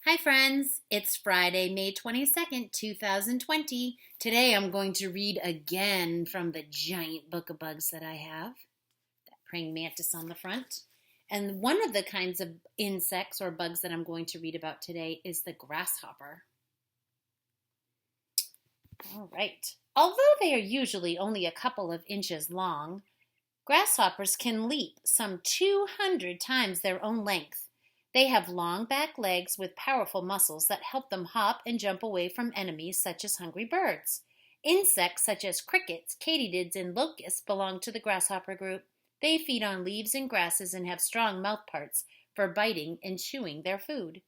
Hi friends, it's Friday, May 22nd, 2020. Today I'm going to read again from the giant book of bugs that I have, that praying mantis on the front. And one of the kinds of insects or bugs that I'm going to read about today is the grasshopper. All right. Although they are usually only a couple of inches long, grasshoppers can leap some 200 times their own length. They have long back legs with powerful muscles that help them hop and jump away from enemies such as hungry birds. Insects such as crickets, katydids, and locusts belong to the grasshopper group. They feed on leaves and grasses and have strong mouth parts for biting and chewing their food.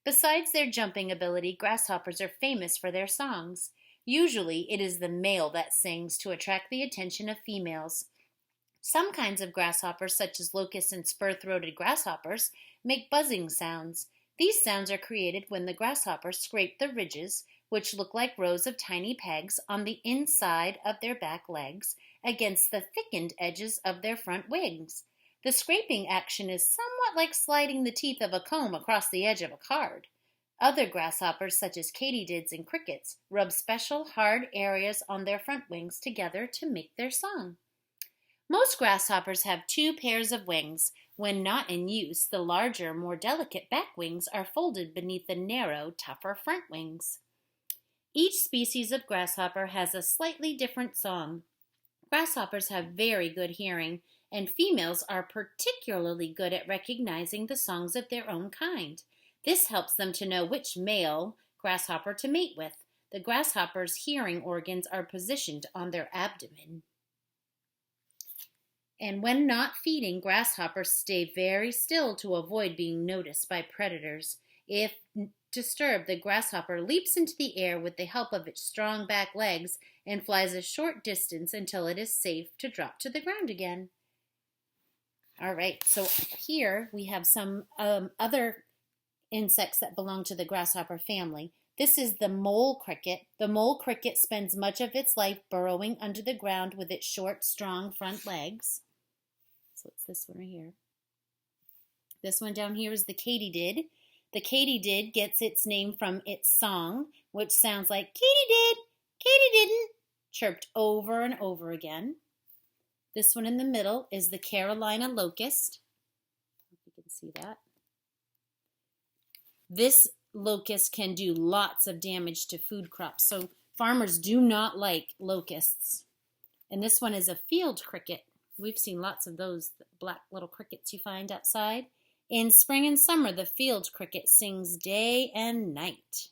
Besides their jumping ability, grasshoppers are famous for their songs. Usually, it is the male that sings to attract the attention of females. Some kinds of grasshoppers, such as locust and spur-throated grasshoppers, make buzzing sounds. These sounds are created when the grasshoppers scrape the ridges, which look like rows of tiny pegs on the inside of their back legs, against the thickened edges of their front wings. The scraping action is somewhat like sliding the teeth of a comb across the edge of a card. Other grasshoppers, such as katydids and crickets, rub special hard areas on their front wings together to make their song. Most grasshoppers have two pairs of wings. When not in use, the larger, more delicate back wings are folded beneath the narrow, tougher front wings. Each species of grasshopper has a slightly different song. Grasshoppers have very good hearing, and females are particularly good at recognizing the songs of their own kind. This helps them to know which male grasshopper to mate with. The grasshopper's hearing organs are positioned on their abdomen. And when not feeding, grasshoppers stay very still to avoid being noticed by predators. If disturbed, the grasshopper leaps into the air with the help of its strong back legs and flies a short distance until it is safe to drop to the ground again. All right, so here we have some other insects that belong to the grasshopper family. This is the mole cricket. The mole cricket spends much of its life burrowing under the ground with its short, strong front legs. So it's this one right here. This one down here is the katydid. The katydid gets its name from its song, which sounds like katydid, katydidn't, chirped over and over again. This one in the middle is the Carolina locust. I hope you can see that. This locust can do lots of damage to food crops, so farmers do not like locusts. And this one is a field cricket. We've seen lots of those black little crickets you find outside. In spring and summer, the field cricket sings day and night.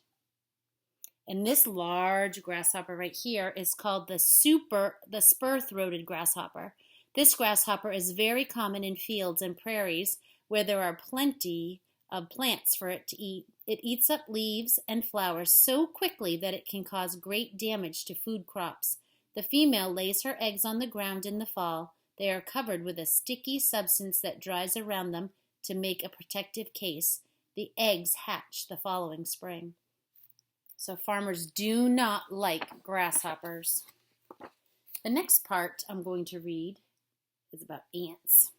And this large grasshopper right here is called the spur-throated grasshopper. This grasshopper is very common in fields and prairies where there are plenty of plants for it to eat. It eats up leaves and flowers so quickly that it can cause great damage to food crops. The female lays her eggs on the ground in the fall. They are covered with a sticky substance that dries around them to make a protective case. The eggs hatch the following spring. So farmers do not like grasshoppers. The next part I'm going to read is about ants.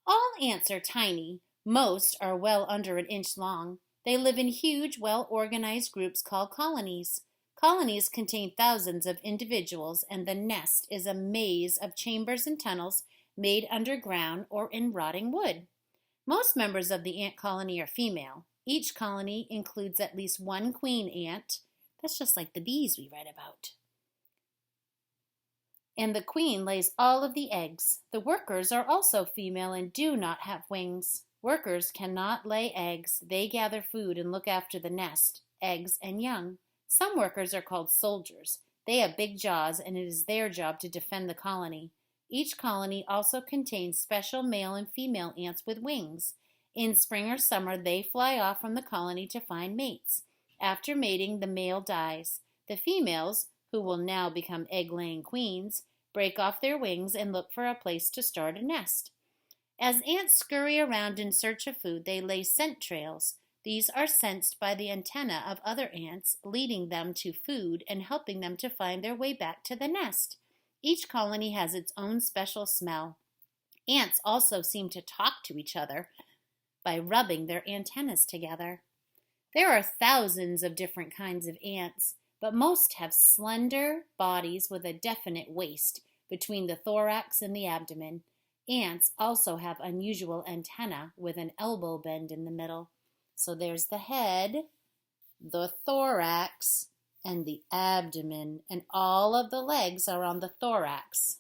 All ants are tiny. Most are well under an inch long. They live in huge, well-organized groups called colonies. Colonies contain thousands of individuals, and the nest is a maze of chambers and tunnels made underground or in rotting wood. Most members of the ant colony are female. Each colony includes at least one queen ant. That's just like the bees we read about. And the queen lays all of the eggs. The workers are also female and do not have wings. Workers cannot lay eggs. They gather food and look after the nest, eggs, and young. Some workers are called soldiers. They have big jaws, and it is their job to defend the colony. Each colony also contains special male and female ants with wings. In spring or summer, they fly off from the colony to find mates. After mating, the male dies. The females, who will now become egg-laying queens, break off their wings and look for a place to start a nest. As ants scurry around in search of food, they lay scent trails. These are sensed by the antennae of other ants, leading them to food and helping them to find their way back to the nest. Each colony has its own special smell. Ants also seem to talk to each other by rubbing their antennas together. There are thousands of different kinds of ants, but most have slender bodies with a definite waist between the thorax and the abdomen. Ants also have unusual antennae with an elbow bend in the middle. So there's the head, the thorax, and the abdomen, and all of the legs are on the thorax.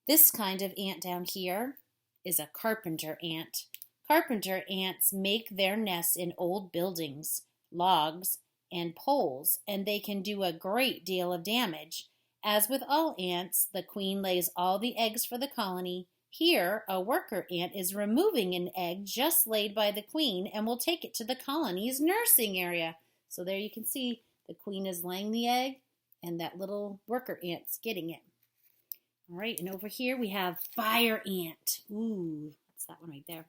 This kind of ant down here is a carpenter ant. Carpenter ants make their nests in old buildings, logs, and poles, and they can do a great deal of damage. As with all ants, the queen lays all the eggs for the colony. Here, a worker ant is removing an egg just laid by the queen and will take it to the colony's nursing area. So there you can see the queen is laying the egg and that little worker ant's getting it. All right, and over here we have fire ant. Ooh, that's that one right there.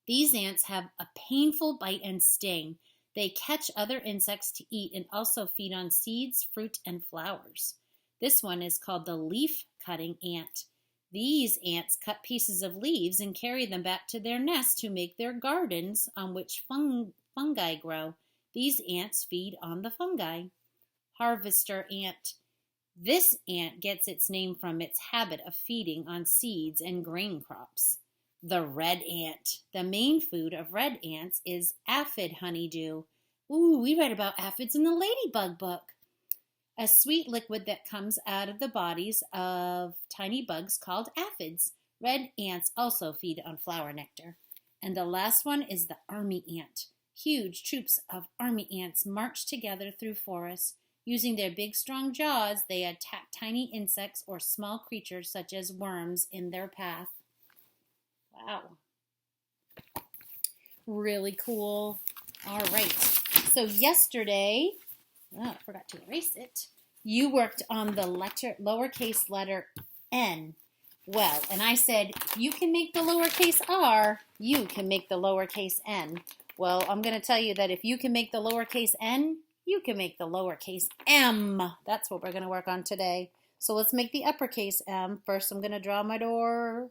These ants have a painful bite and sting. They catch other insects to eat and also feed on seeds, fruit, and flowers. This one is called the leaf-cutting ant. These ants cut pieces of leaves and carry them back to their nest to make their gardens on which fungi grow. These ants feed on the fungi. Harvester ant. This ant gets its name from its habit of feeding on seeds and grain crops. The red ant. The main food of red ants is aphid honeydew. Ooh, we read about aphids in the ladybug book. A sweet liquid that comes out of the bodies of tiny bugs called aphids. Red ants also feed on flower nectar. And the last one is the army ant. Huge troops of army ants march together through forests. Using their big, strong jaws, they attack tiny insects or small creatures such as worms in their path. Wow. Really cool. All right. So yesterday, I forgot to erase it. You worked on the lowercase letter N. Well, and I said, you can make the lowercase r, you can make the lowercase n. Well, I'm going to tell you that if you can make the lowercase n, you can make the lowercase m. That's what we're going to work on today. So let's make the uppercase M. First, I'm going to draw my door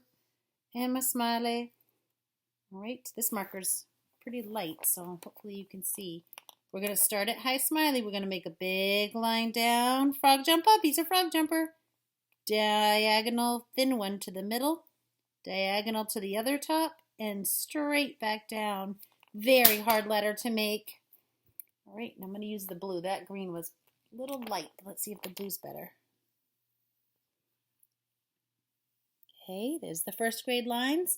and my smiley. All right, this marker's pretty light, so hopefully you can see. We're going to start at high smiley. We're going to make a big line down. Frog jump up. He's a frog jumper. Diagonal thin one to the middle. Diagonal to the other top. And straight back down. Very hard letter to make. All right, and I'm going to use the blue. That green was a little light. Let's see if the blue's better. Okay, there's the first grade lines.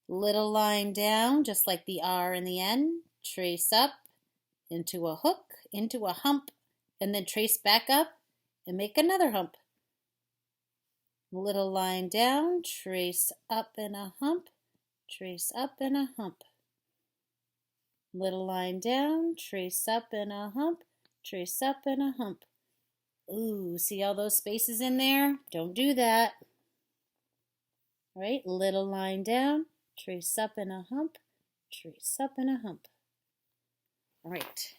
Little line down, just like the R and the N. Trace up into a hook, into a hump, and then trace back up and make another hump. Little line down, trace up in a hump, trace up in a hump. Little line down, trace up in a hump, trace up in a hump. Ooh, see all those spaces in there? Don't do that. All right, little line down, trace up in a hump, trace up in a hump. All right.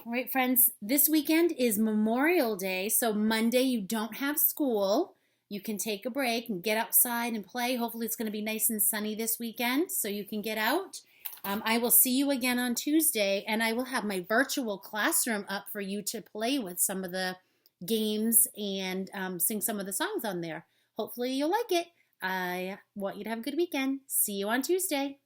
All right, friends, this weekend is Memorial Day, so Monday you don't have school. You can take a break and get outside and play. Hopefully it's going to be nice and sunny this weekend, so you can get out. I will see you again on Tuesday, and I will have my virtual classroom up for you to play with some of the games and sing some of the songs on there. Hopefully you'll like it. I want you to have a good weekend. See you on Tuesday.